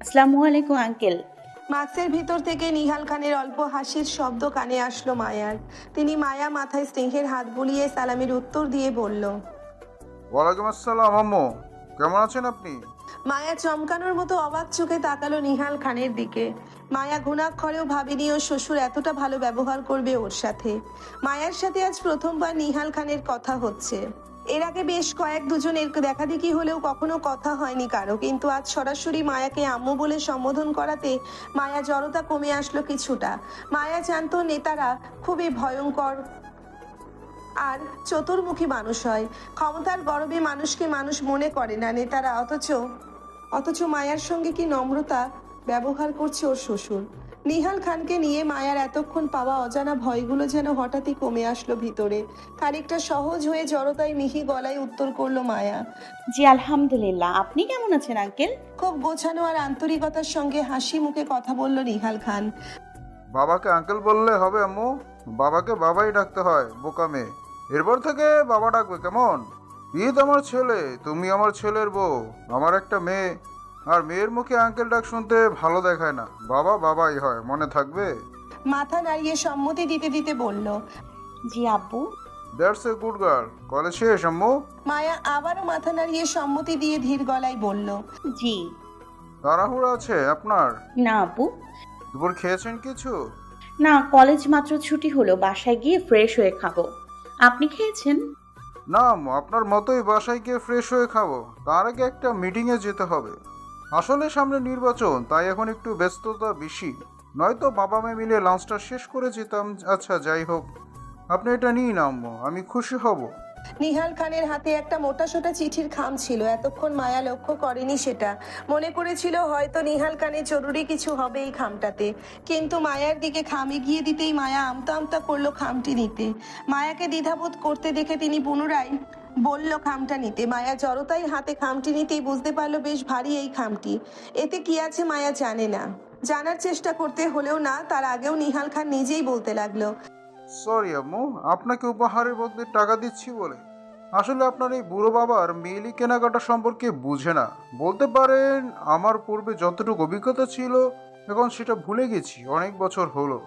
আসসালামু আলাইকুম আঙ্কেল। মাস্কের ভিতর থেকে নিহাল খানের অল্প হাসির শব্দ কানে আসলো মায়ার। তিনি মায়া মাথায় স্নেহের হাত বুলিয়ে সালামের উত্তর দিয়ে বলল। ওয়ালাইকুম আসসালাম আম্মু, কেমন আছেন আপনি? মায়া চমকানোর মতো অবাক চোখে তাকালো নিহাল খানের দিকে। মায়া ঘুণাক্ষরেও ভাবেনি ওর শ্বশুর এতটা ভালো ব্যবহার করবে ওর সাথে। মায়ার সাথে আজ প্রথমবার নিহাল খানের কথা হচ্ছে। এর আগে বেশ কয়েক দুজনের দেখাদেখি হলেও কখনো কথা হয়নি কারো, কিন্তু আজ সরাসরি মায়াকে আম্মু বলে সম্বোধন করাতে মায়া জড়তা কমে আসলো কিছুটা। মায়া জানতো নেতারা খুবই ভয়ঙ্কর আর চতুর্মুখী মানুষ হয়। ক্ষমতার গর্বে মানুষকে মানুষ মনে করে না নেতারা, অথচ মায়ার সঙ্গে কি নম্রতা ব্যবহার করছে ওর শ্বশুর। নিহাল খানকে নিয়ে মায়ার এতক্ষণ পাওয়া অজানা ভয়গুলো যেন হঠাৎই কমে আসলো ভিতরে। খানিকটা সহজ হয়ে জড়তায় মিহি গলায় উত্তর করলো মায়া। জি আলহামদুলিল্লাহ, আপনি কেমন আছেন আঙ্কেল? খুব গোছানো আর আন্তরিকতার সঙ্গে হাসি মুখে কথা বলল নিহাল খান। বাবাকে আঙ্কেল বললে হবে আম্মু? বাবাকে বাবাই ডাকতে হয়, বোকা মেয়ে। এরপর থেকে বাবা ডাকবে কেমন? ঈদ আমার ছেলে, তুমি আমার ছেলের বউ। আমার একটা মেয়ে, আর মেয়ের মুখে আঙ্কেল ডাক শুনতে ভালো দেখায় না। বাবা বাবাই হয়, মনে থাকবে? মাথা নাড়িয়ে সম্মতি দিতে দিতে বলল। জি আব্বু। That's a good girl. College শেষ আম্মু? মায়া আবারও মাথা নাড়িয়ে সম্মতি দিয়ে ধীর গলায় বলল। জি। তাড়াহুড়ো আছে আপনার? না আব্বু। দুপুর খেয়েছেন কিছু? না, কলেজ মাত্র ছুটি হলো, বাসায় গিয়ে ফ্রেশ হয়ে খাবো। আপনি খেয়েছেন? না আম্মু, আপনার মতোই বাসায় গিয়ে ফ্রেশ হয়ে খাবো। তার আগে একটা মিটিংয়ে যেতে হবে। আসলে সামনে নির্বাচন, তাই এখন একটু ব্যস্ততা বেশি। নয়তো বাবা মেয়ে মিলে লাঞ্চটা শেষ করে যেতাম। আচ্ছা যাই হোক, আপনি এটা নিন আম্মু, আমি খুশি হব। নিহাল খানের হাতে একটা মোটাসোটা চিঠির খাম ছিল। এতক্ষণ মায়া লক্ষ্য করেনি সেটা। মনে করেছিল হয়তো নিহাল খানের জরুরি কিছু হবে এই খামটাতে। কিন্তু মায়ার দিকে খাম এগিয়ে দিতেই মায়া আমতা আমতা করলো খামটি নিতে। মায়াকে দ্বিধাবোধ করতে দেখে তিনি পুনরায় বলল খামটা নিতে। মায়া জড়তাই হাতে খামটি নিতেই বুঝতে পারলো বেশ ভারী এই খামটি। এতে কি আছে মায়া জানে না, জানার চেষ্টা করতে হলেও না, তার আগেও নিহাল খান নিজেই বলতে লাগলো। সরি আম্মু, আপনাকে উপহারের বদলে টাকা দিচ্ছি বলে। আসলে আপনার এই বুড়ো বাবার মেইলি কেনাকাটা সম্পর্কে বুঝে না। বলতে পারেন আমার পূর্বে যতটুকু অভিজ্ঞতা ছিল এখন সেটা ভুলে গেছি, অনেক বছর হলো।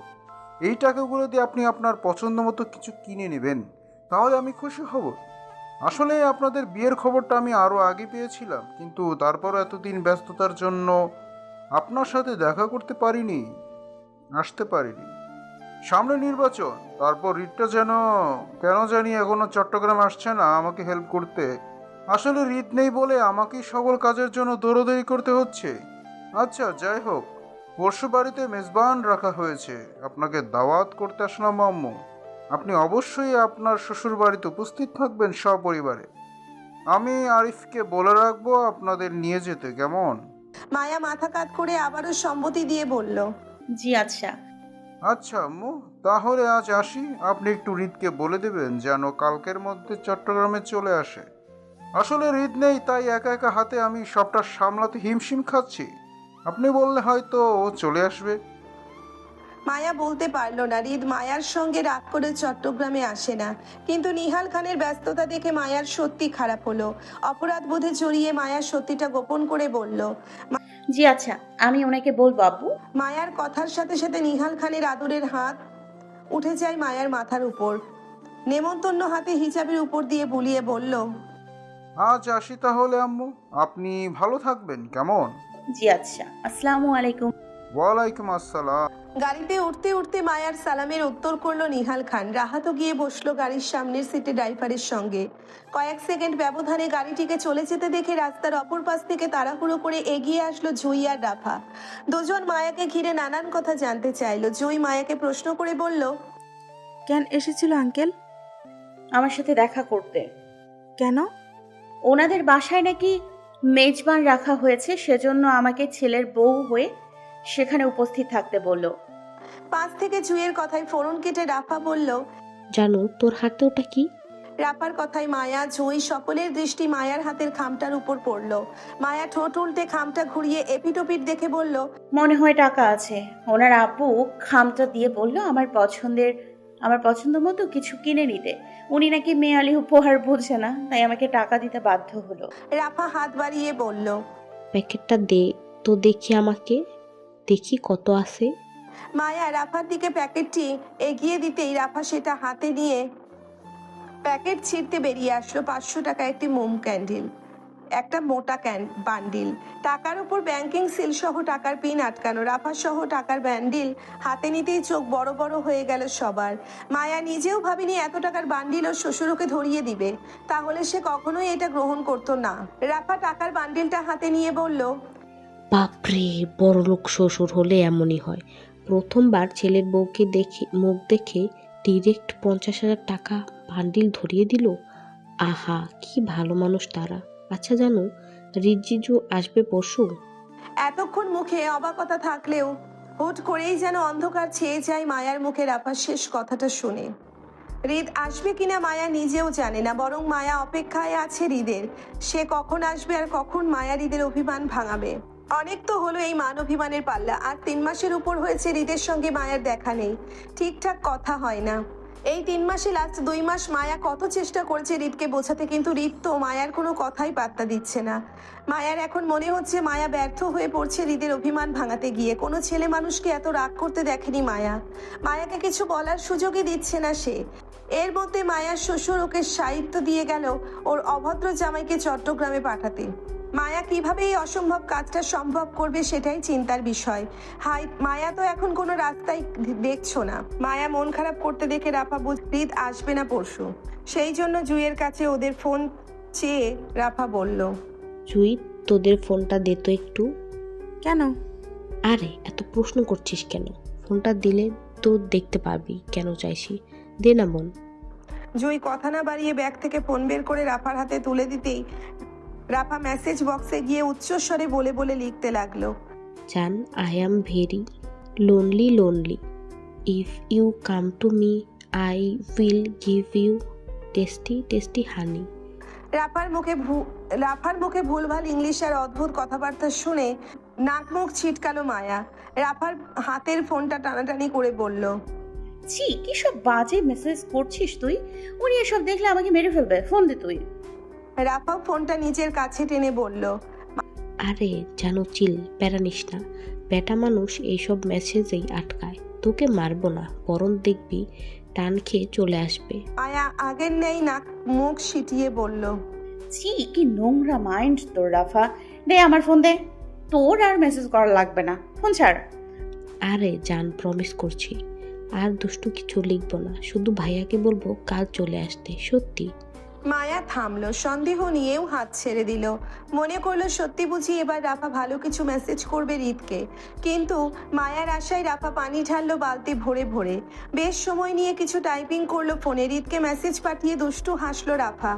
এই টাকাগুলো দিয়ে আপনি আপনার পছন্দ মতো কিছু কিনে নেবেন, তাহলে আমি খুশি হব। আসলে আপনাদের বিয়ের খবরটা আমি আরও আগে পেয়েছিলাম, কিন্তু তারপরও এতদিন ব্যস্ততার জন্য আপনার সাথে দেখা করতে পারিনি, আসতে পারিনি। সামনে নির্বাচন, তারপর রিটটা কেন জানি এখনো চট্টগ্রাম আসছে না আমাকে হেল্প করতে। আসলে রিট নেই বলে আমাকেই সকল কাজের জন্য দৌড়দৌড়ি করতে হচ্ছে। আচ্ছা যাই হোক, পরশু বাড়িতে মেজবান রাখা হয়েছে, আপনাকে দাওয়াত করতে আসলাম আম্মু। আপনি অবশ্যই আপনার শ্বশুর বাড়িতে উপস্থিত থাকবেন সপরিবারে। আমি আরিফকে বলে রাখবো আপনাদের নিয়ে যেতে, কেমন? মায়া মাথা কাত করে আবারও সম্মতি দিয়ে বলল। জি আচ্ছা। আচ্ছা আম্মু, তাহলে আজ আসি। আপনি একটু রিতকে বলে দেবেন যেন কালকের মধ্যে চট্টগ্রামে চলে আসে। আসলে রিত নেই, তাই একা একা হাতে আমি সবটা সামলাতে হিমশিম খাচ্ছি। আপনি বললে হয়তো ও চলে আসবে। মায়া বলতে পারলো না রিদ মায়ার সঙ্গে রাগ করে চট্টগ্রামে আসে না, কিন্তু নিহাল খানের ব্যস্ততা দেখে মায়ার সত্যি খারাপ হলো। অপরাধ বোধে জড়িয়ে মায়া সত্যিটা গোপন করে বলল। জি আচ্ছা, আমি ওনাকে বলবো আব্বু। মায়ার কথার সাথে সাথে নিহাল খানের আদরের হাত উঠে যায় মায়ার মাথার উপর। নেমন্তন্ন হাতে হিজাবের উপর দিয়ে বুলিয়ে বলল। আজ আসি তাহলে আম্মু, আপনি ভালো থাকবেন, কেমন? জি আচ্ছা, আসসালামু আলাইকুম। ওয়ালাইকুম আসসালাম। গাড়িতে উঠতে উঠতে মায়ার সালামের উত্তর করলো নিহাল খান। রাহাতও গিয়ে বসলো গাড়ির সামনের সিটে ড্রাইভারের সঙ্গে। কয়েক সেকেন্ড ব্যবধানে গাড়িটিকে চলে যেতে দেখে রাস্তার অপর পাশ থেকে তাড়াহুড়ো করে এগিয়ে আসলো জুই আর রাফা। দুজন মায়াকে ঘিরে নানান কথা জানতে চাইলো। জুই মায়াকে প্রশ্ন করে বলল। কেন এসেছিল আঙ্কেল? আমার সাথে দেখা করতে। কেন? ওনাদের বাসায় নাকি মেজবান রাখা হয়েছে, সেজন্য আমাকে ছেলের বউ হয়ে সেখানে উপস্থিত থাকতে বলল। পাশ থেকে জুইয়ের কথায় ফোরন কেটে রাফা বলল। জানো তোর হাতে ওটা কি? রাফার কথায় মায়া, জুই সকলের দৃষ্টি মায়ার হাতের খামটার উপর পড়লো। মায়া ঠোঁট উল্টে খামটা ঘুরিয়ে এপিটোপিট দেখে বলল। মনে হয় টাকা আছে। ওনার আব্বু খামটা দিয়ে বলল আমার পছন্দ মতো কিছু কিনে নিতে। উনি নাকি মেয়ালি উপহার বোঝে না, তাই আমাকে টাকা দিতে বাধ্য হলো। রাফা হাত বাড়িয়ে বলল। প্যাকেটটা দে, তো দেখি আমাকে, দেখি কত আছে। মায়া রাফার দিকে প্যাকেটটি এগিয়ে দিতেই রাফা সেটা হাতে নিয়ে প্যাকেট ছিঁড়তে বেরিয়ে আসলো 500 টাকা একটি মোম ক্যান্ডেল, একটা মোটা বান্ডিল, টাকার উপর ব্যাংকিং সিল সহ টাকার পিন আটকানো। রাফা সহ টাকার বান্ডিল হাতে নিতেই চোখ বড় বড় হয়ে গেল সবার। মায়া নিজেও ভাবেনি এত টাকার বান্ডিল ও শ্বশুরকে ধরিয়ে দিবে, তাহলে সে কখনোই এটা গ্রহণ করতো না। রাফা টাকার বান্ডিলটা হাতে নিয়ে বলল, বাপরে, বড়লোক শ্বশুর হলে এমনই হয়। প্রথমবার ছেলের বউকে দেখে মুখ দেখে ডিরেক্ট 50,000 টাকা বান্ডিল ধরিয়ে দিল। আহা, কি ভালো মানুষ তারা। আচ্ছা জানো, রিজিজু আসবে পরশু। এতক্ষণ মুখে অবাকতা থাকলেও হুট করেই যেন অন্ধকার ছেয়ে যায় মায়ার মুখে রাফার শেষ কথাটা শুনে। হৃদ আসবে কিনা মায়া নিজেও জানে না, বরং মায়া অপেক্ষায় আছে হৃদের। সে কখন আসবে আর কখন মায়া হৃদের অভিমান ভাঙাবে। অনেক তো হলো এই মান অভিমানের পাল্লা, আর 3 মাসের উপর হয়েছে হৃদের সঙ্গে মায়ার দেখা নেই, ঠিকঠাক কথা হয় না। এই 3 মাসে লাস্ট 2 মাস মায়া কত চেষ্টা করেছে হৃদকে বোঝাতে, কিন্তু হৃদ তো মায়ার কোনো কথাই পাত্তা দিচ্ছে না। মায়ার এখন মনে হচ্ছে মায়া ব্যর্থ হয়ে পড়ছে হৃদের অভিমান ভাঙাতে গিয়ে। কোনো ছেলে মানুষকে এত রাগ করতে দেখেনি মায়া। মায়াকে কিছু বলার সুযোগই দিচ্ছে না সে। এর মধ্যে মায়ার শ্বশুর ওকে সাহিত্য দিয়ে গেল ওর অভদ্র জামাইকে চট্টগ্রামে পাঠাতে। মায়া কিভাবে এই অসম্ভব কাজটা সম্ভব করবে সেটাই চিন্তার বিষয়। হাই, মায়া তো এখন কোনো রাস্তায় দেখছো না। মায়া মন খারাপ করতে দেখে রাফা হৃদ আসবে না পরশু, সেই জন্য জুইয়ের কাছে ওদের ফোন চেয়ে রাফা বলল, জুই, তোদের ফোনটা দে তো একটু। কেন? আরে এত প্রশ্ন করছিস কেন? ফোনটা দিলে তো দেখতে পাবি কেন চাইছি। দে না বোন। জুই কথা না বাড়িয়ে ব্যাগ থেকে ফোন বের করে রাফার হাতে তুলে দিতেই রাফা মেসেজ বক্সে গিয়ে উচ্চস্বরে বলে বলে লিখতে লাগলো, জান, I am very lonely. If you come to me I will give you tasty honey. রাফার মুখে ভুলভাল ইংলিশ আর অদ্ভুত কথাবার্তা শুনে নাক মুখ ছিটকালো মায়া। রাফার হাতের ফোনটা টানাটানি করে বলল, ছি, কি সব বাজে মেসেজ করছিস তুই? উনি এসব দেখলে আমাকে মেরে ফেলবে, ফোন দে তুই। রাফা ফোনটা নিজের কাছে টেনে বলল, আরে জানো চিল, প্যারা নিস না। বেটা মানুষ এইসব মেসেজেই আটকায়। তোকে মারবো না, বরং দেখবি টান খেয়ে চলে আসবে। মায়া আগের নেই নাক মুখ সিটিয়ে বলল, ছি, কি নোংরা মাইন্ড তোর রাফা। দে আমার ফোন দে। তোর আর মেসেজ করা লাগবে না, ফোন ছাড়। আরে জান, প্রমিস করছি আর দুষ্টু কিছু লিখবো না। শুধু ভাইয়াকে বলবো কাল চলে আসতে, সত্যি। মায়া থামলো, সন্দেহ নিয়েও হাত ছেড়ে দিল। মনে করলো সত্যি বুঝি এবার রাফা ভালো কিছু মেসেজ করবে হৃদকে। কিন্তু মায়ার আশায় রাফা পানি ঢাললো বালতি ভরে ভরে। বেশ সময় নিয়ে কিছু টাইপিং করলো ফোনে। হৃদকে মেসেজ পাঠিয়ে দুষ্টু হাসলো রাফা।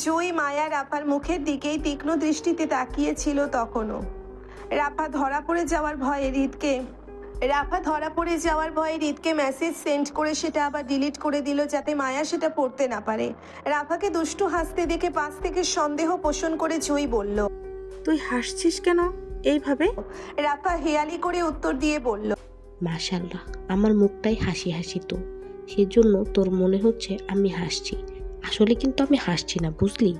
জুই মায়া রাফার মুখের দিকেই তীক্ষ্ণ দৃষ্টিতে তাকিয়েছিল তখনও। রাফা ধরা পড়ে যাওয়ার ভয়ে হৃদকে মেসেজ সেন্ড করে সেটা আবার ডিলিট করে দিল, যাতে মায়া সেটা পড়তে না পারে। রাফাকে দুষ্টু হাসতে দেখে পাশ থেকে সন্দেহ পোষণ করে জুই বলল, তুই হাসছিস কেন এইভাবে? রাফা হেয়ালি করে উত্তর দিয়ে বলল, মাশাল্লাহ, আমার মুখটাই হাসি হাসি তো, সেজন্য তোর মনে হচ্ছে আমি হাসছি। আসলে কিন্তু আমি হাসছি না, বুঝলি?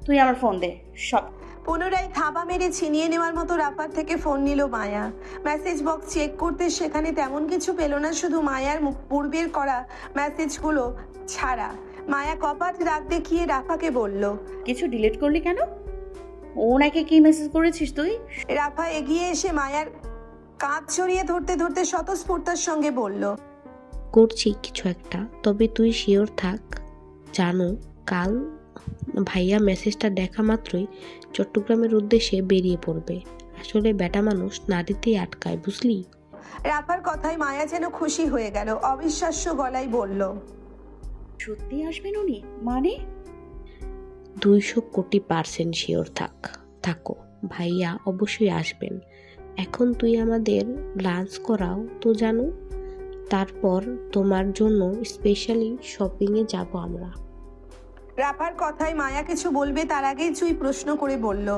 তুই আমার ফোন দে। সব পুনরায় থাবা মেরে ছিনিয়ে নেওয়ার মতো রাফার থেকে ফোন নিল মায়া। মেসেজ বক্স চেক করতে সেখানে তেমন কিছু পেল না, শুধু মায়ার পূর্বের করা মেসেজগুলো ছাড়া। মায়া কপাট রাগ দেখিয়ে রাফাকে বলল, কিছু ডিলিট করলি কেন? ওনাকে কি মেসেজ করেছিস তুই? রাফা এগিয়ে এসে মায়ার কাঁধ জড়িয়ে ধরতে ধরতে স্বতঃস্ফূর্তার সঙ্গে বলল, করছি কিছু একটা, তবে তুই শিওর থাক। জানো, কাল ভাইয়া মেসেজটা দেখা মাত্রই চট্টগ্রামের উদ্দেশ্যে বেরিয়ে পড়বে। আসলে বেটা মানুষ নারীতেই আটকায়, বুঝলি? রাফার কথায় মায়া যেন খুশি হয়ে গেল, অবিশ্বাস্য গলায় বলল, সত্যি আসবেন উনি? মানে 200 কোটি% শিওর থাকো, ভাইয়া অবশ্যই আসবেন। এখন তুই আমাদের লাঞ্চ করাও তো জানো, তারপর তোমার জন্য স্পেশালি শপিংয়ে যাব আমরা। রাফার কথায় মায়া কিছু বলবে তার আগেই জুই প্রশ্ন করে বলল,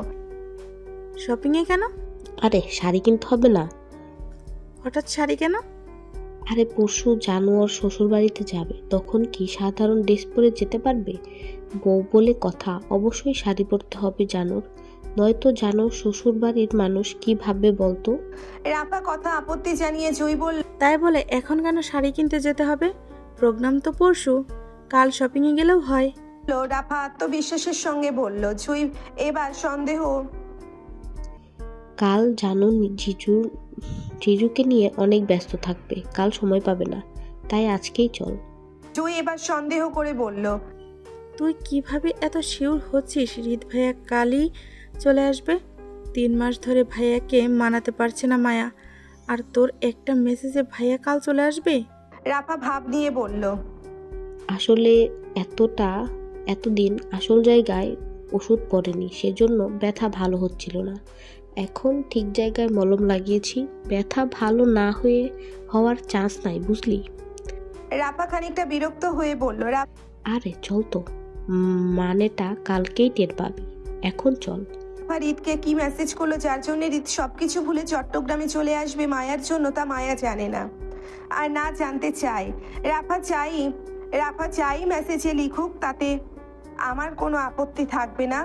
শপিংয়ে কেন? আরে শাড়ি কিনতে হবে না? হঠাৎ শাড়ি কেন? আরে পরশু জানু ওর শ্বশুর বাড়িতে যাবে, তখন কি সাধারণ ড্রেস পরে যেতে পারবে? বউ বলে কথা, অবশ্যই শাড়ি পরতে হবে জানুর। নয়তো জানো শ্বশুরবাড়ির মানুষ কি ভাববে বলতো? রাফা কথা আপত্তি জানিয়ে জুই বলল, তাই বলে এখন কেন শাড়ি কিনতে যেতে হবে? প্রোগ্রাম তো পরশু, কাল শপিংয়ে গেলেও হয়। রাফা আত্মবিশ্বাসের সঙ্গে বলল। জুই এবার সন্দেহ। কাল জানো জিজুকে নিয়ে অনেক ব্যস্ত থাকবে, কাল সময় পাবে না, তাই আজকেই চল। জুই এবার সন্দেহ করে বলল, তুই কিভাবে এত শিওর হচ্ছিস হৃদ ভাইয়া কালই চলে আসবে? 3 মাস ধরে ভাইয়াকে মানাতে পারছে না মায়া, আর তোর একটা মেসেজে ভাইয়া কাল চলে আসবে? রাফা ভাব নিয়ে বলল, আসলে এতদিন আসল জায়গায় ওষুধ পড়েনি, সেজন্য ব্যথা ভালো হচ্ছিল না। এখন ঠিক জায়গায় মলম লাগিয়েছি, ব্যথা ভালো না হওয়ার চান্স নাই, বুঝলি? রাফা খানিকটা বিরক্ত হয়ে বলল, আরে চল তো, মানেটা কালকেই টের পাবি, এখন চল। রাফা রিতকে কি মেসেজ করলো যার জন্য রিত সবকিছু ভুলে চট্টগ্রামে চলে আসবে মায়ার জন্য, তা মায়া জানে না আর না জানতে চায়। রাফা চাই মেসেজে লিখুক, তাতে আমার কোনো আপত্তি থাকবে না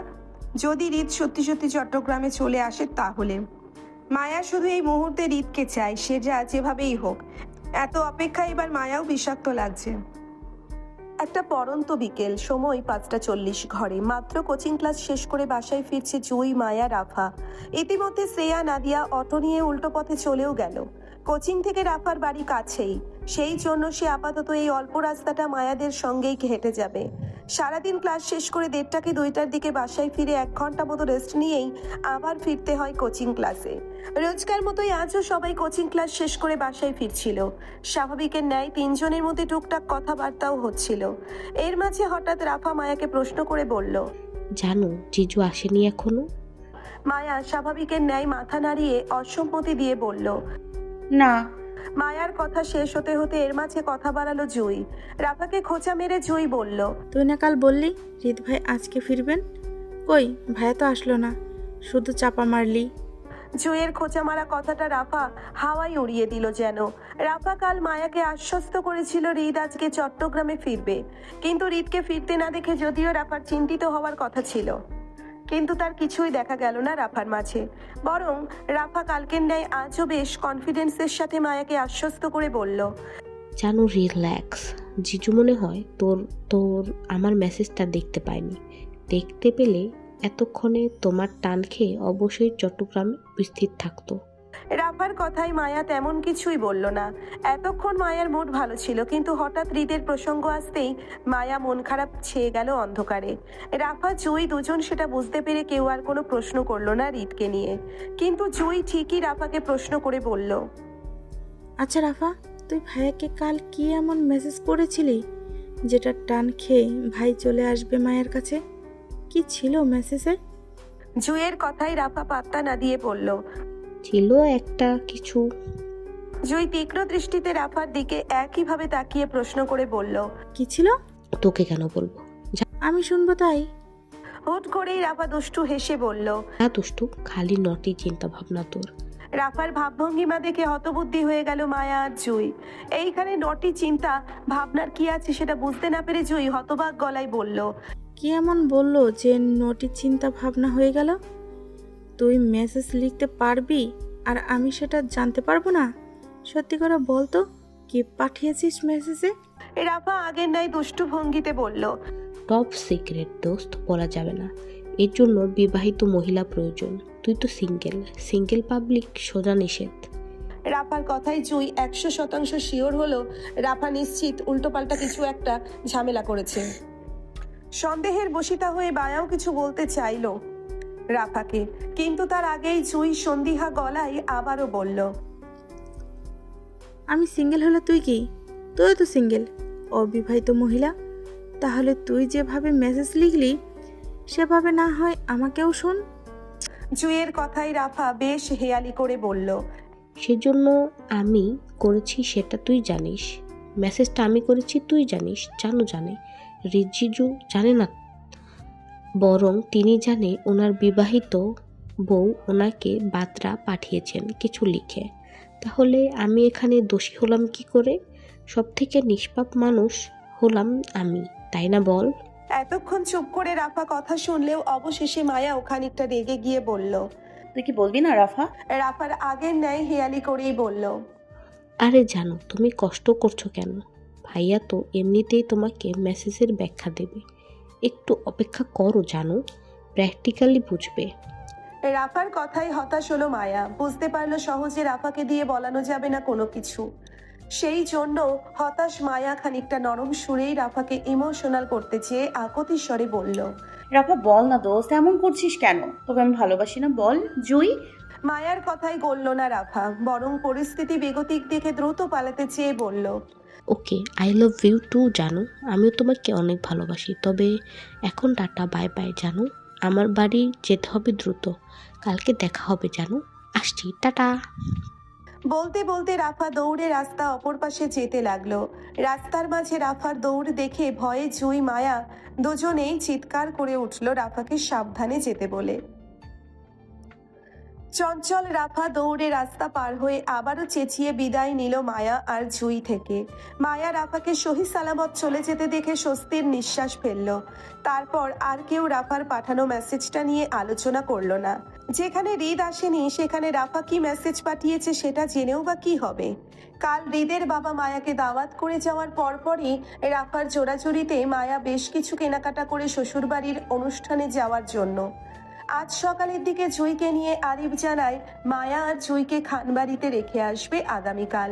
যদি রিত সত্যি সত্যি চট্টগ্রামে চলে আসে। তাহলে মায়া শুধু এই মুহূর্তে রিতকে চায়, সে যেভাবেই হোক। এত অপেক্ষা এবার মায়াও বিষাক্ত লাগছে। একটা পড়ন্ত বিকেল, সময় 5:40। ঘরে মাত্র কোচিং ক্লাস শেষ করে বাসায় ফিরছে জুই, মায়া, রাফা। ইতিমধ্যে শ্রেয়া, নাদিয়া অটো নিয়ে উল্টো পথে চলেও গেল। কোচিং থেকে রাফার বাড়ি কাছেই, সেই জন্য সে আপাতত এই অল্প রাস্তাটা মায়াদের সঙ্গেই হেঁটে যাবে। সারাদিন ক্লাস শেষ করে 1:30 কি 2টার দিকে বাসায় ফিরে 1 ঘন্টা মতো রেস্ট নিয়েই আবার ফিরতে হয় কোচিং ক্লাসে। রোজকার মতোই আজও সবাই কোচিং ক্লাস শেষ করে বাসায় ফিরছিল। স্বাভাবিকের ন্যায় 3 জনের মধ্যে টুকটাক কথাবার্তাও হচ্ছিল। এর মাঝে হঠাৎ রাফা মায়াকে প্রশ্ন করে বলল, জানো জিজু আসেনি এখনো? মায়া স্বাভাবিকের ন্যায় মাথা নাড়িয়ে অসম্মতি দিয়ে বলল। না। মায়ার কথা শেষ হতে হতে এর মাঝে কথা বাড়ালো জুই। রাফাকে খোঁচা মেরে জুই বলল, তুই না কাল বললি হৃদ ভাই আজকে ফিরবেন, কই ভাইয়া তো আসলো না, শুধু চাপা মারলি। জুইয়ের খোঁচা মারা কথাটা রাফা হাওয়ায় উড়িয়ে দিল যেন। রাফা কাল মায়াকে আশ্বস্ত করেছিল হৃদ আজকে চট্টগ্রামে ফিরবে, কিন্তু হৃদকে ফিরতে না দেখে যদিও রাফার চিন্তিত হওয়ার কথা ছিল, কিন্তু তার কিছুই দেখা গেল না রাফার মাঝে। বরং রাফা কালকের ন্যায় আজও বেশ কনফিডেন্সের সাথে মায়াকে আশ্বস্ত করে বলল, জানো রিল্যাক্স, জিজু মনে হয় তোর আমার মেসেজটা দেখতে পায়নি, দেখতে পেলে এতক্ষণে তোমার টান খেয়ে অবশ্যই চট্টগ্রামে উপস্থিত থাকতো। রাফার কথায় মায়া তেমন কিছুই বলল না। এতক্ষণ মায়ার মুড ভালো ছিল, কিন্তু হঠাৎ হৃদের প্রসঙ্গ আসতেই মায়া মন খারাপ ছেয়ে গেল অন্ধকারে। রাফা, জুই দুজন সেটা বুঝতে পেরে কেউ আর কোনো প্রশ্ন করলো না হৃদকে নিয়ে, কিন্তু জুই ঠিকই রাফাকে প্রশ্ন করে বলল, আচ্ছা রাফা, তুই ভাইয়াকে কাল কি এমন মেসেজ করেছিলি যেটা টান খেয়ে ভাই চলে আসবে মায়ের কাছে? কি ছিল মেসেজে? জুইয়ের কথাই রাফা পাত্তা না দিয়ে বলল। ছিল একটা কিছু। জুই তীক্ষ্ণ দৃষ্টিতে রাফার দিকে একইভাবে তাকিয়ে প্রশ্ন করে বলল, কি ছিল? তোকে কেন বলবো? আমি শুনবো তাই? হুট করেই রাফা দুষ্টু হেসে বলল। না দুষ্টু, খালি নটি চিন্তা ভাবনা তোর। রাফার ভাবভঙ্গিমা দেখে হতবুদ্ধি হয়ে গেল মায়া আর জুই। এইখানে নটি চিন্তা ভাবনার কি আছে সেটা বুঝতে না পেরে জুই হতবাক গলায় বলল, কি এমন বললো যে নোটি চিন্তা ভাবনা হয়ে গেল? তুই মেসেজ লিখতে পারবি আর আমি সেটা জানতে পারবো না? সত্যি করে বলতো, কি পাঠিয়েছিস মেসেজে? রাফা আগের নাই দুষ্টু ভঙ্গিতে বলল। টপ সিক্রেট দোস্ত, বলা যাবে না, এর জন্য বিবাহিত মহিলা প্রয়োজন। তুই তো সিঙ্গেল পাবলিক সোজা নিষেধ। রাফার কথায় জুই 100% শিওর হলো রাফা নিশ্চিত উল্টোপাল্টা কিছু একটা ঝামেলা করেছে। সন্দেহের বশিতা হয়ে বায়াও কিছু বলতে চাইলো রাফাকে, কিন্তু তার আগেই জুই সন্দিহা গলায় আবারও বলল, আমি সিঙ্গেল হলে তুই কি? তুইও তো সিঙ্গেল, অবিবাহিত মহিলা। তাহলে তুই যেভাবে মেসেজ লিখলি সেভাবে না হয় আমাকেও শোন। জুইয়ের কথায় রাফা বেশ হেয়ালি করে বলল, সেজন্য আমি করেছি সেটা তুই জানিস, মেসেজটা আমি করেছি তুই জানিস। জানে রিজিজু জানে না, বরং তিনি জানে ওনার বিবাহিত বউ ওনাকে বার্তা পাঠিয়েছেন কিছু লিখে। তাহলে আমি এখানে দোষী হলাম কি করে? সব থেকে নিষ্পাপ মানুষ হলাম আমি, তাই না বল? এতক্ষণ চুপ করে রাফা কথা শুনলেও অবশেষে মায়াও খানিকটা রেগে গিয়ে বলল। তুই কি বলবি না রাফা? রাফার আগের ন্যায় হেয়ালি করেই বলল। আরে জানো তুমি কষ্ট করছো কেন? ভাইয়া তো এমনিতেই তোমাকে মেসেজের ব্যাখ্যা দেবে, একটু অপেক্ষা করো, জানো প্র্যাকটিক্যালি বুঝবে। রাফার কথাই হতাশ হলো মায়া। বুঝতে পারলো সহজে রাফাকে দিয়ে বলানো যাবে না কোনো কিছু। সেই জন্য হতাশ মায়া খানিকটা নরম সুরেই রাফাকে ইমোশনাল করতে চেয়ে আকুতি স্বরে বলল। রাফা বল না দোস্ত, এমন করছিস কেন? তোকে আমি ভালোবাসি না, বল। জুই। মায়ার কথাই গলল না রাফা, বরং পরিস্থিতি বেগতিক দেখে দ্রুত পালাতে চেয়ে বলল। ওকে, আই লাভ ইউ টু জানো, আমিও তোমাকে অনেক ভালোবাসি, তবে এখন টাটা, বাই বাই জানো, আমার বাড়ি যেতে হবে দ্রুত, কালকে দেখা হবে জানো, আসছি, টাটা। বলতে বলতে রাফা দৌড়ে রাস্তা অপর পাশে যেতে লাগলো। রাস্তার মাঝে রাফার দৌড় দেখে ভয়ে জুই মায়া দুজনেই চিৎকার করে উঠল রাফাকে সাবধানে যেতে বলে। চঞ্চল রাফা দৌড়ে রাস্তা পার হয়ে আবারও চেঁচিয়ে বিদায় নিল মায়া আর জুই থেকে। মায়া রাফাকে সহি সালামত চলে যেতে দেখে স্বস্তির নিঃশ্বাস ফেলল। তারপর আর কেউ রাফার পাঠানো মেসেজটা নিয়ে আলোচনা করলো না। যেখানে হৃদ আসেনি সেখানে রাফা কি মেসেজ পাঠিয়েছে সেটা জেনেও বা কি হবে। কাল হৃদের বাবা মায়াকে দাওয়াত করে যাওয়ার পরপরই রাফার জোড়াজুড়িতে মায়া বেশ কিছু কেনাকাটা করে শ্বশুরবাড়ির অনুষ্ঠানে যাওয়ার জন্য। আজ সকালের দিকে জুইকে নিয়ে আরিফ জানায় মায়া আর জুইকে খানবাড়িতে রেখে আসবে আগামীকাল।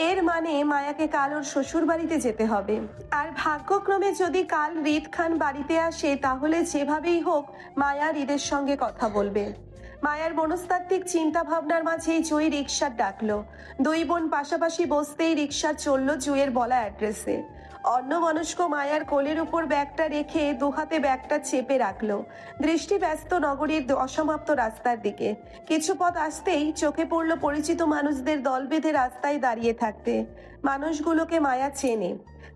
এর মানে মায়াকে কাল ওর শ্বশুর বাড়িতে যেতে হবে। আর ভাগ্যক্রমে যদি কাল হৃদ খান বাড়িতে আসে তাহলে যেভাবেই হোক মায়া হৃদের সঙ্গে কথা বলবে। মায়ার মনস্তাত্ত্বিক চিন্তা ভাবনার মাঝেই জুই রিক্সার ডাকলো। দুই বোন পাশাপাশি বসতেই রিক্সা চলল জুইয়ের বলা অ্যাড্রেসে। অন্যমনস্ক মায়ার কোলের উপর ব্যাগটা রেখে দুহাতে ব্যাগটা চেপে রাখলো। দৃষ্টি ব্যস্ত নগরীর অসমাপ্ত রাস্তার দিকে। কিছু পথ আসতেই চোখে পড়ল পরিচিত মানুষদের দল বেঁধে রাস্তায় দাঁড়িয়ে থাকতে। মানুষগুলোকে মায়া চেনে।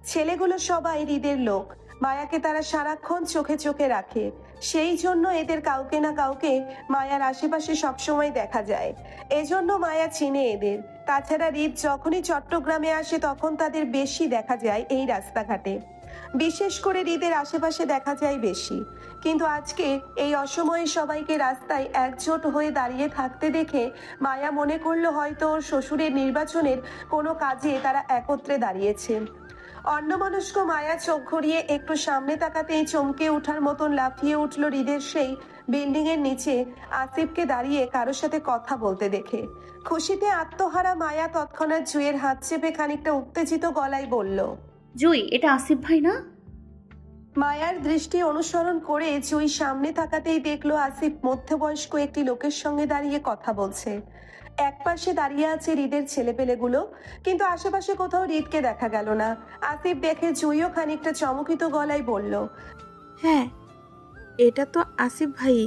ছেলেগুলো সবাই হৃদের লোক। মায়াকে তারা সারাক্ষণ চোখে চোখে রাখে। সেই জন্য এদের কাউকে না কাউকে মায়ার আশেপাশে সবসময় দেখা যায়। এজন্য মায়া চিনে এদের। তাছাড়া হৃদ যখনই চট্টগ্রামে আসে তখন তাদের বেশি দেখা যায় এই রাস্তাঘাটে। বিশেষ করে হৃদের আশেপাশে দেখা যায় বেশি। কিন্তু আজকে এই অসময়ে সবাইকে রাস্তায় একজোট হয়ে দাঁড়িয়ে থাকতে দেখে মায়া মনে করলো হয়তো ওর শ্বশুরের নির্বাচনের কোনো কাজে তারা একত্রে দাঁড়িয়েছে। অন্যমনস্ক মায়া চোখ ঘুরিয়ে একটু সামনে তাকাতেই চমকে ওঠার মতন লাফিয়ে উঠল হৃদের সেই বিল্ডিং এর নিচে আসিফকে দাঁড়িয়ে কারোর সাথে কথা বলতে দেখে। খুশিতে আত্মহারা মায়া তৎক্ষণাৎ জুইয়ের হাত চেপে খানিকটা উত্তেজিত গলায় বলল। জুই, এটা আসিফ ভাই না? মায়ার দৃষ্টি অনুসরণ করে জুই সামনে তাকাতেই দেখলো আসিফ মধ্যবয়স্ক একটি লোকের সঙ্গে দাঁড়িয়ে কথা বলছে। একপাশে দাঁড়িয়ে আছে হৃদের ছেলেপেলেগুলো, কিন্তু আশেপাশে কোথাও হৃদকে দেখা গেল না। আসিফ দেখে জুইও খানিকটা চমকিত গলায় বলল। হ্যাঁ, এটা তো আসিফ ভাই।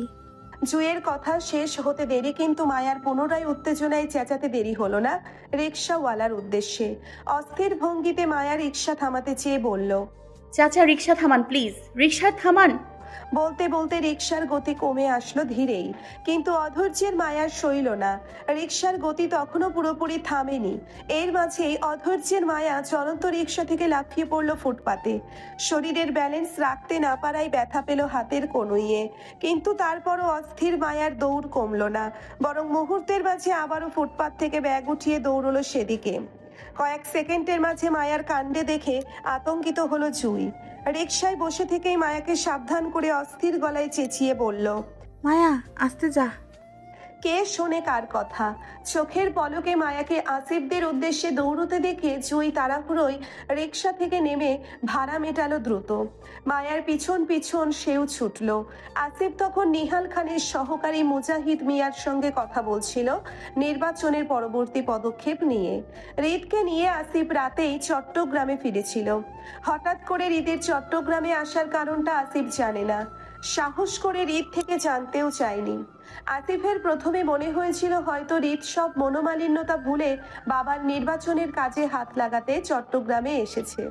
জুইয়ের কথা শেষ হতে দেরি, কিন্তু মায়ার পুনরায় উত্তেজনায় চেঁচাতে দেরি হলো না রিক্সাওয়ালার উদ্দেশ্যে। অস্থির ভঙ্গিতে মায়া রিক্সা থামাতে চেয়ে বলল। চাচা রিক্সা থামান প্লিজ, রিক্সা থামান। বলতে বলতে রিক্সার গতি কমে আসলো ধীরেই, কিন্তু অধৈর্যের মায়ার সইল না। রিক্সার গতি তখনও পুরোপুরি থামেনি। এর মাঝেই অধৈর্যের মায়া চলন্ত রিক্সা থেকে লাফিয়ে পড়ল ফুটপাতে। শরীরের ব্যালেন্স রাখতে না পারায় ব্যথা পেল হাতের কনুইয়ে, কিন্তু তারপরও অস্থির মায়ার দৌড় কমল না, বরং মুহূর্তের মাঝে আবারও ফুটপাত থেকে ব্যাগ উঠিয়ে দৌড়লো সেদিকে। কয়েক সেকেন্ডের মাঝে মায়ার কাণ্ডে দেখে আতঙ্কিত হলো জুই। রিকশায় বসে থেকেই মায়াকে সাবধান করে অস্থির গলায় চেঁচিয়ে বলল। মায়া, আসতে যা। কে শোনে কার কথা। চোখের পলকে মায়াকে আসিফদের উদ্দেশ্যে দৌড়তে দেখে জুই তাড়াহুড়োয় রিকশা থেকে নেমে ভাড়া মেটালো দ্রুত। মায়ার পিছন পিছন সেও ছুটল। আসিফ তখন নিহাল খানের সহকারী মুজাহিদ মিয়ার সঙ্গে কথা বলছিল নির্বাচনের পরবর্তী পদক্ষেপ নিয়ে। হৃদকে নিয়ে আসিফ রাতেই চট্টগ্রামে ফিরেছিল। হঠাৎ করে হৃদের চট্টগ্রামে আসার কারণটা আসিফ জানে না। সাহস করে হৃদ থেকে জানতেও চায়নি। আসিফের প্রথমে মনে হয়েছিল হয়তো হৃদ সব মনোমালিন্যতা ভুলে বাবার নির্বাচনের কাজে হাত লাগাতে চট্টগ্রামে এসেছে।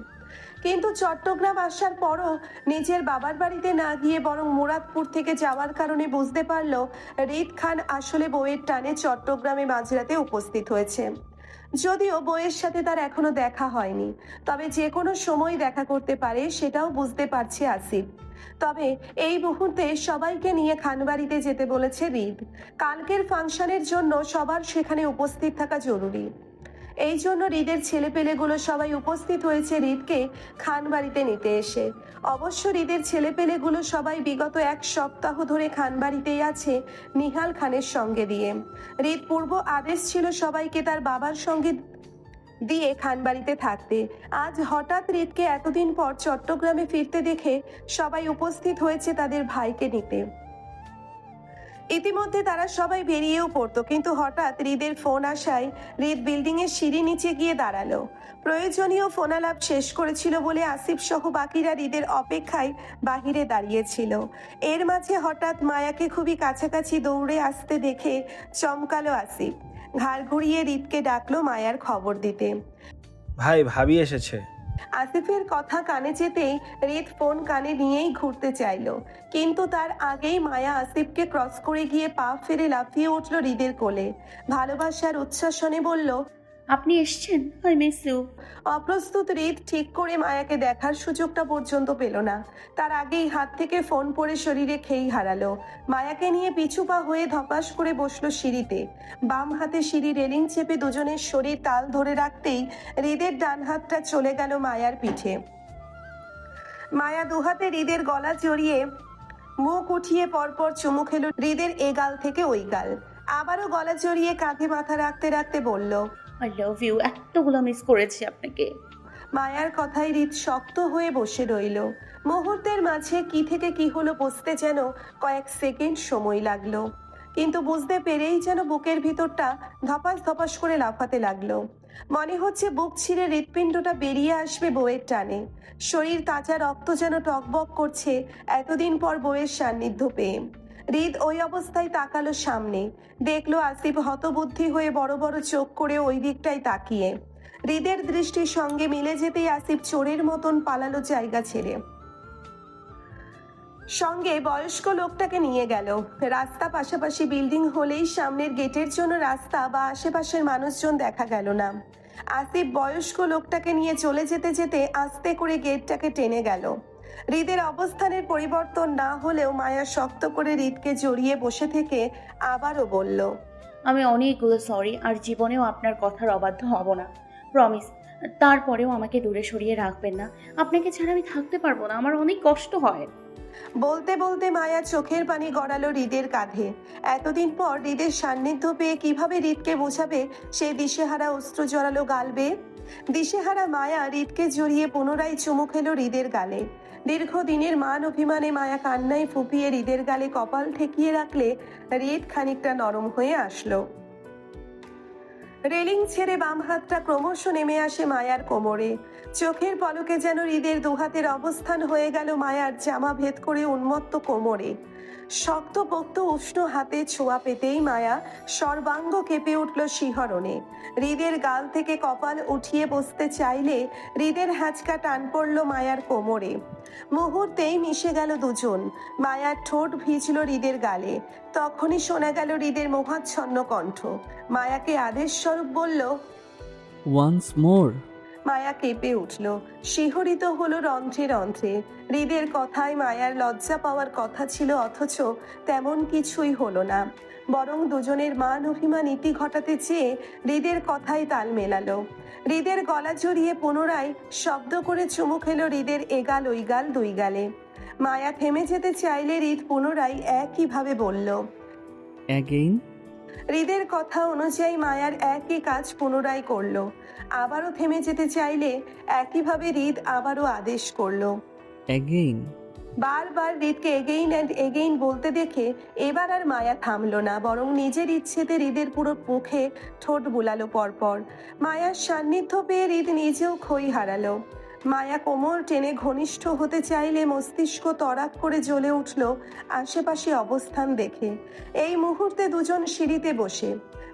কিন্তু চট্টগ্রাম আসার পরও নিজের বাবার বাড়িতে না গিয়ে বরং মুরাদপুর থেকে যাওয়ার কারণে বুঝতে পারল হৃদ খান আসলে বউয়ের টানে চট্টগ্রামে মাঝরাতে উপস্থিত হয়েছে। যদিও বউয়ের সাথে তার এখনো দেখা হয়নি, তবে যে কোনো সময় দেখা করতে পারে সেটাও বুঝতে পারছে আসিফ। তবে এই মুহূর্তে সবাইকে নিয়ে খানবাড়িতে যেতে বলেছে হৃদ। কালকের ফাংশনের জন্য সবার সেখানে উপস্থিত থাকা জরুরি। এই জন্য হৃদের ছেলেপেলেগুলো সবাই উপস্থিত হয়েছে হৃদকে খানবাড়িতে নিতে এসে। অবশ্য হৃদের ছেলেপেলেগুলো সবাই বিগত 1 সপ্তাহ ধরে খানবাড়িতেই আছে নিহাল খানের সঙ্গে দিয়ে। হৃদ পূর্ব আদেশ ছিল সবাইকে তার বাবার সঙ্গে দিয়ে খানবাড়িতে থাকতে। আজ হঠাৎ হৃদকে এতদিন পর চট্টগ্রামে ফিরতে দেখে সবাই উপস্থিত হয়েছে তাদের ভাইকে নিতে। ইতিমধ্যে তারা সবাই বেরিয়েও পড়তো, কিন্তু হঠাৎ হৃদের ফোন আসায় হৃদ বিল্ডিং এর সিঁড়ি নিচে গিয়ে দাঁড়ালো। প্রয়োজনীয় ফোনালাপ শেষ করেছিল বলে আসিফ সহ বাকিরা হৃদের অপেক্ষায় বাহিরে দাঁড়িয়েছিল। এর মাঝে হঠাৎ মায়াকে খুবই কাছাকাছি দৌড়ে আসতে দেখে চমকালো আসিফ। ঘাড় ঘুরিয়ে হৃদকে ডাকলো মায়ার খবর দিতে। ভাই, ভাবি এসেছে। আসিফের কথা কানে যেতেই হৃদ ফোন কানে নিয়েই ঘুরতে চাইলো, কিন্তু তার আগেই মায়া আসিফকে ক্রস করে গিয়ে পা ফেলে লাফিয়ে উঠল হৃদের কোলে। ভালোবাসার উচ্ছ্বাসনে বলল, আপনি এসছেন, আই মিস ইউ। অপ্রস্তুত হৃদ ঠিক করে মায়াকে দেখার সুযোগটা পর্যন্ত পেল না। তার আগেই হাত থেকে ফোন পড়ে শরীরে খেই হারালো। মায়াকে নিয়ে পিছু পা হয়ে ধপাস করে বসলো সিঁড়িতে। বাম হাতে সিঁড়ি রেলিং চেপে দুজনের শরীর তাল ধরে রাখতেই হৃদের ডান হাতটা চলে গেল মায়ার পিঠে। মায়া দুহাতে হৃদের গলা জড়িয়ে মুখ উঠিয়ে পরপর চুমু খেল হৃদের এ গাল থেকে ওই গাল। আবারও গলা জড়িয়ে কাঁধে মাথা রাখতে রাখতে বলল, আই লাভ ইউ, এতগুলো মিস করেছি আপনাকে। মায়ার কথায় হৃদ শক্ত হয়ে বসে রইল। মুহূর্তের মাঝে কি থেকে কি হলো বুঝতে যেন কয়েক সেকেন্ড সময় লাগলো, কিন্তু বুঝতে পেরেই যেন বুকের ভিতরটা ধপাস ধপাস করে লাফাতে লাগলো। মনে হচ্ছে বুক ছিঁড়ে হৃৎপিণ্ডটা বেরিয়ে আসবে বউয়ের টানে। শরীর তাজা রক্ত যেন টকবক করছে এতদিন পর বউয়ের সান্নিধ্য পেয়ে। হৃদ ওই অবস্থায় তাকালো সামনে, দেখলো আসিফ হতবুদ্ধি হয়ে বড় বড় চোখ করে ওই দিকটাই তাকিয়ে। হৃদের দৃষ্টির সঙ্গে মিলে যেতেই আসিফ চোরের মতন পালালো জায়গা ছেড়ে। সঙ্গে বয়স্ক লোকটাকে নিয়ে গেল। রাস্তা পাশাপাশি বিল্ডিং হলেই সামনের গেটের জন্য রাস্তা বা আশেপাশের মানুষজন দেখা গেল না। আসিফ বয়স্ক লোকটাকে নিয়ে চলে যেতে যেতে আস্তে করে গেটটাকে টেনে গেল। হৃদের অবস্থানের পরিবর্তন না হলেও মায়া শক্ত করে হৃদকে জড়িয়ে বসে থেকে আবারও বলল, আমি অনেকগুলো সরি, আর জীবনেও আপনার কথার অবাধ্য হব না, প্রমিস। তারপরেও আমাকে দূরে সরিয়ে রাখবেন না, আপনাকে ছাড়া আমি থাকতে পারবো না, আমার অনেক কষ্ট হয়। বলতে বলতে মায়া চোখের পানি গড়ালো হৃদের কাঁধে। এতদিন পর হৃদের সান্নিধ্য পেয়ে কিভাবে হৃদকে বোঝাবে সে দিশেহারা অস্ত্র জড়ালো গাল বেয়ে। দিশেহারা মায়া হৃদকে জড়িয়ে পুনরায় চুমু খেলো হৃদের গালে। দীর্ঘদিনের মান অভিমানে মায়া কান্নায় ফুপিয়ে হৃদের গালে কপাল ঠেকিয়ে রাখলে হৃদ খানিকটা নরম হয়ে আসলো। রেলিং ছেড়ে বাম হাতটা ক্রমশ নেমে আসে মায়ার কোমরে। চোখের পলকে যেন হৃদের দুহাতের অবস্থান হয়ে গেল মায়ার জামা ভেদ করে উন্মত্ত কোমরে। শক্তপোক্ত উষ্ণ হাতে ছোঁয়া পেতেই মায়া সর্বাঙ্গ কেঁপে উঠল শিহরণে। হৃদের গাল থেকে কপাল উঠিয়ে বসতে চাইলে হৃদের হ্যাঁচকা টান পড়ল মায়ার কোমরে। মুহূর্তেই মিশে গেল দুজন। মায়ার ঠোঁট ভিজল হৃদের গালে। তখনই শোনা গেল হৃদের মোহাচ্ছন্ন কণ্ঠ। মায়াকে আদেশ স্বরূপ বলল, ওয়ান্স মোর। মায়া কেঁপে উঠল, শিহরিত হলো রন্ধ্রে রন্ধ্রে। হৃদের কথায় মায়ার লজ্জা পাওয়ার কথা ছিল, অথচ তেমন কিছুই হলো না। বরং দুজনের মান অভিমান ইতি ঘটাতে চেয়ে হৃদের কথায় তাল মেলালো। হৃদের গলা জড়িয়ে পুনরায় শব্দ করে চুমু খেলো হৃদের এগাল ওই গাল দুই গালে। মায়া থেমে যেতে চাইলে হৃদ পুনরায় একইভাবে বলল, অ্যাগেইন। হৃদের কথা অনুযায়ী মায়ার একই কাজ পুনরায় করলো। আবারও থেমে যেতে চাইলে একইভাবে হৃদ আবারও আদেশ করলো। অ্যাগেইন। বারবার হৃদকে এগেইন অ্যান্ড এগেইন বলতে দেখে এবার আর মায়া থামলো না, বরং নিজের ইচ্ছেতে হৃদের পুরো মুখে ঠোঁট বুলালো পরপর। মায়ার সান্নিধ্য পেয়ে হৃদ নিজেও খই হারালো। মায়া কোমর টেনে ঘনিষ্ঠ হতে চাইলে মস্তিষ্ক তড়াক করে জ্বলে উঠল আশেপাশে অবস্থান দেখে। এই মুহূর্তে দুজন সিঁড়িতে বসে,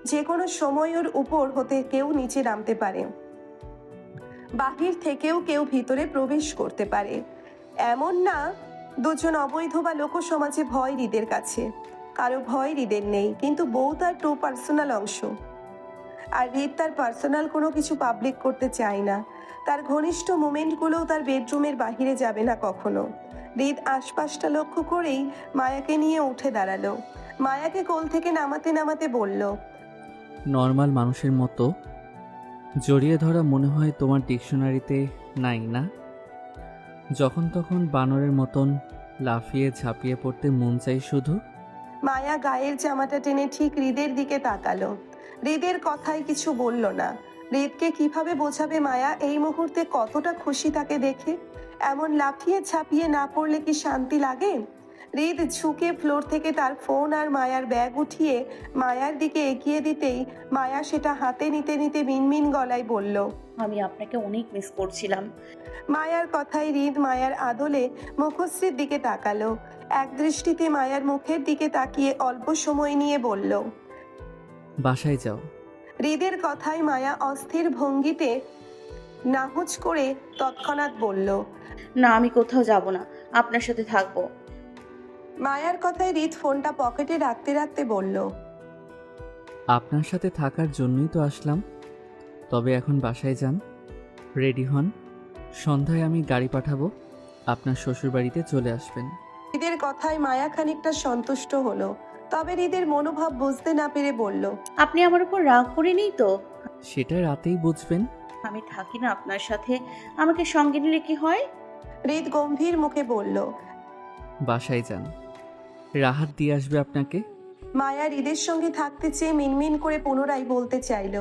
যে কোনো সময়ের উপর হতে কেউ নিচে নামতে পারে, বাহির থেকেও কেউ ভিতরে প্রবেশ করতে পারে। এমন না দুজন অবৈধ বা লোক সমাজে ভয় হৃদের কাছে, কারো ভয় হৃদের নেই, কিন্তু বউ তার টু পার্সোনাল অংশ। আর হৃদ তার পার্সোনাল কোনো কিছু পাবলিক করতে চায় না। তার ঘনিষ্ঠ মোমেন্টগুলোও তার বেডরুমের বাহিরে যাবে না কখনো। হৃদ আশপাশটা লক্ষ্য করেই মায়াকে নিয়ে উঠে দাঁড়ালো। মায়াকে কোল থেকে নামাতে নামাতে বলল, নর্মাল মানুষের মতো জড়িয়ে ধরা মনে হয় তোমার ডিকশনারিতে নাই না? যখন তখন বানরের মতন লাফিয়ে ঝাঁপিয়ে পড়তে মন চাই শুধু। মায়া গায়ের জামাটা টেনে ঠিক হৃদের দিকে তাকালো। হৃদের কথায় কিছু বলল না। হৃদকে কিভাবে বোঝাবে মায়া এই মুহূর্তে কতটা খুশি তাকে দেখে? এমন লাফিয়ে ঝাঁপিয়ে না পড়লে কি শান্তি লাগে? হৃদ ঝুঁকে ফ্লোর থেকে তার ফোন আর মায়ার ব্যাগ উঠিয়ে মায়ার দিকে এগিয়ে দিতেই মায়া সেটা হাতে নিতে নিতে মিনমিন গলায় বলল, আমি আপনাকে অনেক মিস করছিলাম। মায়ার কথায় হৃদ মায়ার আদলে মুখশ্রীর দিকে তাকালো। এক দৃষ্টিতে মায়ার মুখের দিকে তাকিয়ে অল্প সময় নিয়ে বলল, বাসায় যাও। হৃদের কথায় মায়া অস্থির ভঙ্গিতে নাহুচ করে তৎক্ষণাৎ বলল, না, আমি কোথাও যাব না, আপনার সাথে থাকবো। মায়ার কথায় হৃদ ফোনটা পকেটে রাখতে রাখতে বলল, আপনার সাথে থাকার জন্যই তো আসলাম। তবে এখন বাসায় যান, রেডি হন। সন্ধ্যায় আমি গাড়ি পাঠাবো, আপনার শ্বশুরবাড়িতে চলে আসবেন। হৃদের কথায় মায়া খানিকটা সন্তুষ্ট হলো। তবে হৃদের মনোভাব বুঝতে না পেরে বলল, আপনি আমার উপর রাগ করেনই তো? সেটা রাতেই বুঝবেন। আমি থাকি না আপনার সাথে, আমাকে সঙ্গে নিলে কি হয়? হৃদ গম্ভীর মুখে বলল। বাসায় যান, রাহাত দিয়ে আসবে আপনাকে। মায়া হৃদের সঙ্গে থাকতে চেয়ে মিনমিন করে পুনরায় বলতে চাইল।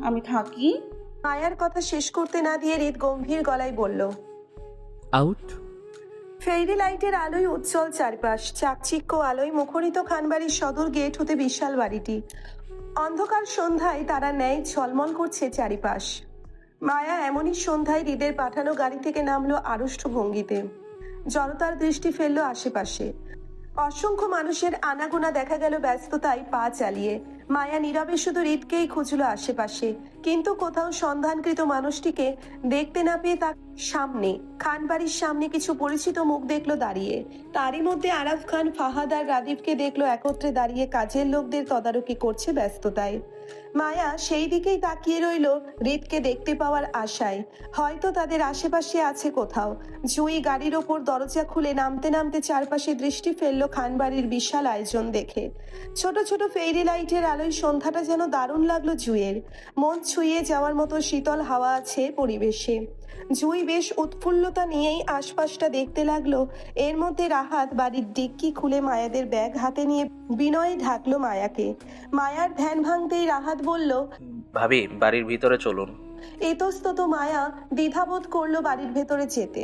আমি থাকি। মায়ার কথা শেষ করতে না দিয়ে হৃদ গম্ভীর গলায় বলল, আউট। ফেরি লাইটের আলোয় উজ্জ্বল চারপাশ, চাকচিক্য আলোয় মুখরিত খানবাড়ির সদর গেট হতে বিশাল বাড়িটি। অন্ধকার সন্ধ্যায় তারা ন্যায় ঝলমল করছে চারিপাশ। মায়া এমনই সন্ধ্যায় হৃদের পাঠানো গাড়ি থেকে নামলো আড়ষ্ট ভঙ্গিতে। জনতার দৃষ্টি ফেললো আশেপাশে। অসংখ্য মানুষের আনাগোনা দেখা গেল ব্যস্ততায় পা চালিয়ে। মায়া নীরবে শুধু হৃদকেই খুঁজলো আশেপাশে, কিন্তু কোথাও সন্ধানকৃত মানুষটিকে দেখতে না পেয়ে তার সামনে, খানবাড়ির সামনে কিছু পরিচিত মুখ দেখলো দাঁড়িয়ে। তারই মধ্যে আরাফ খান, ফাহাদ আর রাদীপকে দেখলো একত্রে দাঁড়িয়ে কাজের লোকদের তদারকি করছে ব্যস্ততায়। মায়া সেই দিকেই তাকিয়ে রইল হৃদকে দেখতে পাওয়ার আশায়। হয়তো তাদের আশেপাশে আছে কোথাও। জুই গাড়ির ওপর দরজা খুলে নামতে নামতে চারপাশে দৃষ্টি ফেললো খানবাড়ির বিশাল আয়োজন দেখে। ছোট ছোট ফেরি লাইটের আলোয় সন্ধ্যাটা যেন দারুণ লাগলো জুইয়ের। মন ছুঁয়ে যাওয়ার মতো শীতল হাওয়া আছে পরিবেশে। জুই বেশ উৎফুল্লতা নিয়েই আশপাশটা দেখতে লাগলো। এর মধ্যে রাহাত বাড়ির ডিক্কি খুলে মায়াদের ব্যাগ হাতে নিয়ে বিনয়ে ঢাকলো মায়াকে। মায়ার ধ্যান ভাঙতেই রাহাত বলল, ভাবি বাড়ির ভিতরে চলুন। ইতস্তত মায়া দ্বিধাবোধ করলো বাড়ির ভেতরে যেতে।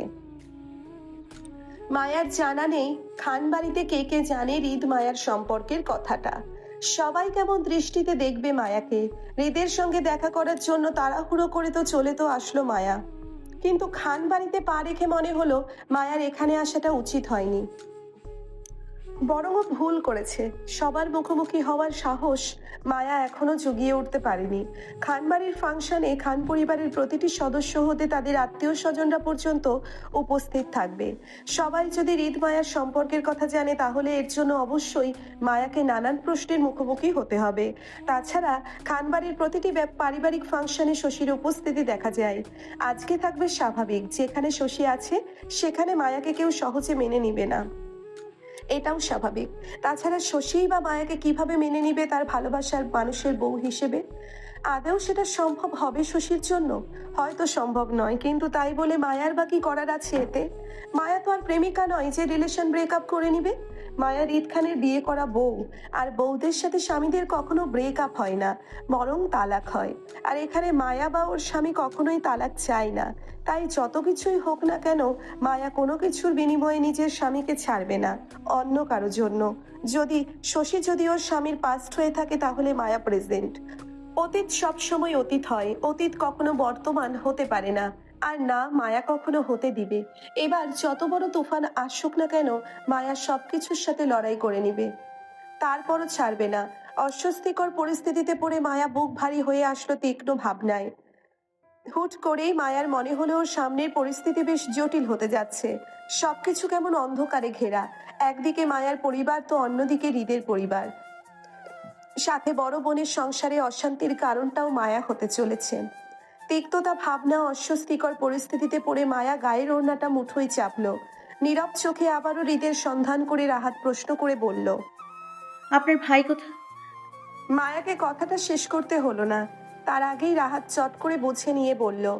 মায়ার জানা নেই খান বাড়িতে কে কে জানে হৃদ মায়ার সম্পর্কের কথাটা। সবাই কেমন দৃষ্টিতে দেখবে মায়াকে। হৃদের সঙ্গে দেখা করার জন্য তাড়াহুড়ো করে তো চলে তো আসলো মায়া, কিন্তু খান বাড়িতে পা রেখে মনে হলো মায়ার এখানে আসাটা উচিত হয়নি, বরং ও ভুল করেছে। সবার মুখোমুখি হওয়ার সাহস মায়া এখনো জুগিয়ে উঠতে পারেনি। খানবাড়ির ফাংশনে খান পরিবারের প্রতিটি সদস্য হতে তাদের আত্মীয় স্বজনরা পর্যন্ত উপস্থিত থাকবে। সবাই যদি হৃদ মায়ার সম্পর্কের কথা জানে তাহলে এর জন্য অবশ্যই মায়াকে নানান প্রশ্নের মুখোমুখি হতে হবে। তাছাড়া খানবাড়ির প্রতিটি পারিবারিক ফাংশনে শশীর উপস্থিতি দেখা যায়। আজকে থাকবে স্বাভাবিক, যেখানে শশী আছে সেখানে মায়াকে কেউ সহজে মেনে নিবে না, এটাও স্বাভাবিক। তাছাড়া শশী বা মায়াকে কিভাবে মেনে নিবে তার ভালোবাসার মানুষের বউ হিসেবে? আদেও সেটা সম্ভব হবে শশীর জন্য? হয়তো সম্ভব নয়, কিন্তু তাই বলে মায়ার বা কি করার আছে এতে? মায়া তো আর প্রেমিকা নয় যে রিলেশন ব্রেকআপ করে নিবে। মায়া হৃদ খানের বিয়ে করা বউ, আর বউদের সাথে স্বামীদের কখনো ব্রেকআপ হয় না, বরং তালাক হয়। আর এখানে মায়া বা ওর স্বামী কখনোই তালাক চায় না। তাই যত কিছুই হোক না কেন মায়া কোনো কিছুর বিনিময়ে নিজের স্বামীকে ছাড়বে না অন্য কারো জন্য। শশী যদি ওর স্বামীর পাস্ট হয়ে থাকে তাহলে মায়া প্রেজেন্ট। অতীত সবসময় অতীত হয়, অতীত কখনো বর্তমান হতে পারে না, আর না মায়া কখনো হতে দিবে। এবার যত বড় তুফান আসুক না কেন মায়া সবকিছুর সাথে লড়াই করে নিবে, তারপরও ছাড়বে না। অস্বস্তিকর পরিস্থিতিতে পড়ে মায়া বুক ভারী হয়ে আসলো তীক্ষ্ণ ভাবনায়। হুট করেই মায়ার মনে হলো ওর সামনের পরিস্থিতি বেশ জটিল হতে যাচ্ছে। সবকিছু কেমন অন্ধকারে ঘেরা। একদিকে মায়ার পরিবার তো অন্যদিকে হৃদের পরিবার। সাথে বড় বোনের সংসারে অশান্তির কারণটাও মায়া হতে চলেছে। তিক্ততা, ভাবনা, অস্বস্তিকর পরিস্থিতিতে পড়ে মায়া গায়ের ওড়নাটা মুঠোয় চাপল। নীরব চোখে আবারও হৃদের সন্ধান করে রাহাত প্রশ্ন করে বলল। আপনার ভাই কোথায়? মায়াকে কথাটা শেষ করতে হলো না, তার আগেই রাহাত চট করে বুঝে নিয়ে বলল।